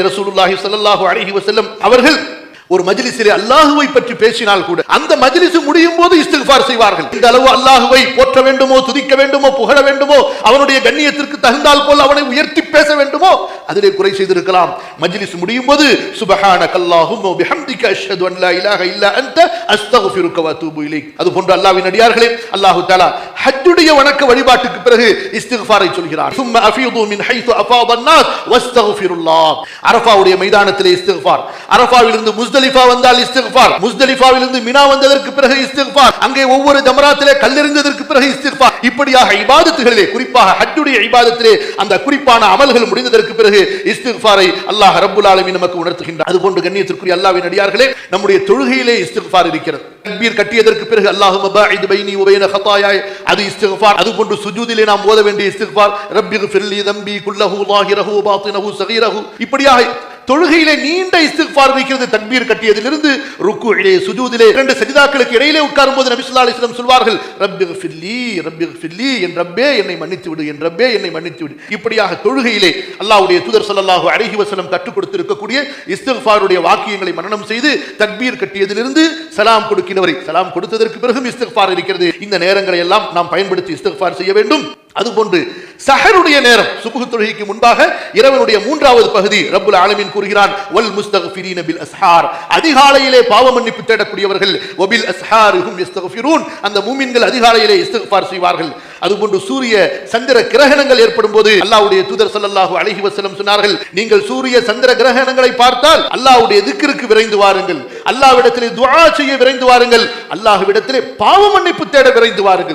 ரசூலுல்லாஹி ஸல்லல்லாஹு அலைஹி வஸல்லம் அவர்கள் ஒரு மஜ்லிஸிலே அல்லாஹ்வை பற்றி பேசினால் கூட அந்த மஜ்லிஸ் முடியும் போது இஸ்திக்ஃபார் செய்வார்கள். இந்த அளவு அல்லாஹ்வை போற்ற வேண்டுமோ, துதிக்க வேண்டுமோ, புகழ வேண்டுமோ, அவனுடைய கண்ணியத்திற்கு தகுந்தால் போல் அவனை உயர்த்தி பேச வேண்டுமோ, அதிலே குறை செய்திருக்கலாம். மஜ்லிஸ் முடியும் போது சுப்ஹானக்கல்லாஹும்ம வ பிஹம்திக அஷ்ஹது அன் லா இலாஹ இல்லா அன்த அஸ்தக்ஃபிருக வ அத்தூபு இலைக். அதுபோன்று அல்லாஹ்வின் அடியார்களே, அல்லாஹ் தஆலா ஹஜ்ஜுடைய வணக்க வழிபாட்டுக்கு பிறகு இஸ்திக்ஃபாரை சொல்கிறார். சும்ம அஃபீது மின் ஹைது அஃபாத அன்னாஸ் வஸ்தக்ஃபிருல்லாஹ். அரஃபாவுடைய மைதானத்திலே இஸ்திக்ஃபார், அரஃபாவிலிருந்து முஸ்தலிஃபா வந்தால் இஸ்திக்ஃபார், முஸ்தலிஃபாவிலிருந்து மினா வந்ததற்கு பிறகு இஸ்திக்ஃபார், அங்கே ஒவ்வொரு ஜமராத்திலே கல்லெறிந்ததற்கு பிறகு இஸ்திக்ஃபார். இப்படியாக இபாதத்துகளிலே, குறிப்பாக ஹஜ்ஜுடைய இபாதத்திலே அந்த குறிப்பான அமல்கள் முடிந்ததற்கு பிறகு இஸ்திக்ஃபாரை அல்லாஹ் ரப்புல் ஆலமீன் நமக்கு உணர்த்துகின்றார். அதுபோன்று கண்ணியத்திற்குரிய அல்லாஹ்வின் அடியார்களே, நம்முடைய தொழுகையிலே இஸ்திக்ஃபார் இருக்கிறது. தக்பீர் கட்டியதற்கு பிறகு அல்லாஹும்ம பாஇத் பைனி வ பைன ஹதாயாய, அது இஸ்திக்ஃபார். அதுபோன்று சுஜூதிலே நாம் ஓத வேண்டிய இஸ்திக்ஃபார் ரப்பிக்ஃபிர் லி தம்பி குல்லஹு ஸாஹிரஹு வ பாத்தினஹு ஸகீரஹு. இப்படியாக தொழுகையிலே நீண்ட இஸ்திக்ஃபார் இருக்கிறது. தக்பீர் கட்டியதிலிருந்து ருக்குஇலே, சுஜூதிலே, இரண்டு சஜிதாக்களுக்கு இடையிலே உட்காரும் போது நபி ஸல்லல்லாஹு அலைஹி வஸல்லம் சொல்வார்கள், ரப்பிக்ஃபிர் லி, என் ரப்பே என்னை மன்னித்து விடு, என் ரப்பே என்னை மன்னித்து விடு. இப்படியாக தொழுகையிலே அல்லாஹ்வுடைய தூதர் ஸல்லல்லாஹு அலைஹி வஸல்லம் கற்றுக் கொடுத்திருக்கக்கூடிய இஸ்திக்ஃபாருடைய வாக்கியங்களை மனனம் செய்து தக்பீர் கட்டியதிலிருந்து சலாம் கொடுக்கிறவரை, சலாம் கொடுத்ததற்கு பிறகும் இஸ்திக்ஃபார் இருக்கிறது. இந்த நேரங்களை எல்லாம் நாம் பயன்படுத்தி இஸ்திக்ஃபார் செய்ய வேண்டும். அதுபோன்று சஹருடைய நேரம், சுபஹ் தொழுகைக்கு முன்பாக இரவனுடைய மூன்றாவது பகுதி, ரப்புல் ஆலமீன் கூறுகிறான், வல் முஸ்தக்ஃபிரீன பில் அஸ்ஹார், அதிகாலையிலே பாவ மன்னிப்பு தேடக்கூடியவர்கள், வபில் அஸ்ஹாரிஹும் யஸ்தக்ஃபிரூன், அந்த மூமின்கள் அதிகாலையிலே இஸ்திக்ஃபார் செய்வார்கள். அதுபோன்று சூரிய சந்திர கிரகணங்கள் ஏற்படும் போது அல்லாஹ்வுடைய தூதர் ஸல்லல்லாஹு அலைஹி வஸல்லம் சொன்னார்கள், நீங்கள் சூரிய சந்திர கிரகணங்களை பார்த்தால் அல்லாஹ்வுடைய திக்ருக்கு விரைந்து வாருங்கள், அல்லாஹ்விடத்திலே துஆ செய்ய விரைந்து வாருங்கள், அல்லாஹ்விடத்திலே பாவ மன்னிப்பு தேட விரைந்து வாருங்கள்.